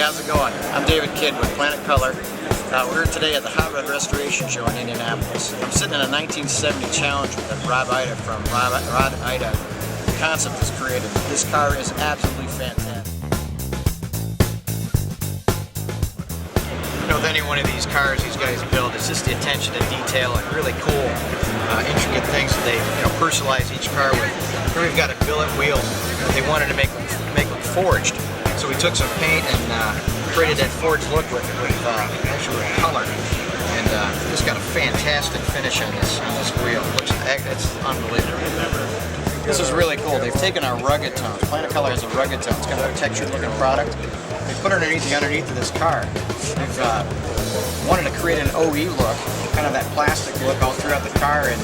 how's it going? I'm David Kidd with Planet Color. We're here today at the Hot Rod Restoration Show in Indianapolis. I'm sitting in a 1970 Challenger that Rob Ida from Rod Ida Concept has created. This car is absolutely fantastic. You know, with any one of these cars these guys build, it's just the attention to detail and really cool, intricate things that they personalize each car with. Here we've got a billet wheel that they wanted to make them forged. So we took some paint and created that forged look with actually with color, and just got a fantastic finish on this wheel. It's unbelievable. This is really cool. They've taken our rugged tones. Planet Color has a rugged tone. It's kind of a textured looking product. They put it underneath of this car. They've wanted to create an OE look, kind of that plastic look all throughout the car, and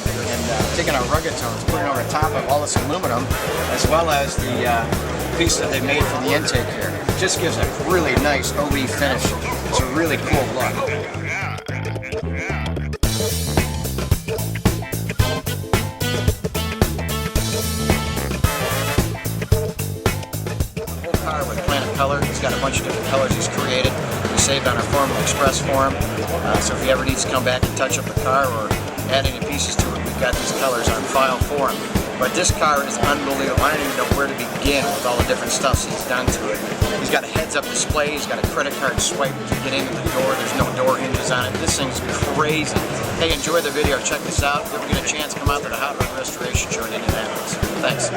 taking our rugged tones, putting it over top of all this aluminum, as well as the piece that they made for the intake here. It just gives a really nice OE finish. It's a really cool look. The whole car with Planet Color, it's got a bunch of different colors he's created. We saved on our Formula Express form, so if he ever needs to come back and touch up the car or add any pieces to it, we've got these colors on file for him. But this car is unbelievable. I don't even know where to begin with all the different stuff he's done to it. He's got a heads-up display. He's got a credit card swipe to get into the door. There's no door hinges on it. This thing's crazy. Hey, enjoy the video. Check this out. If you ever get a chance, come out to the Hot Rod Restoration Show in Indianapolis. Thanks.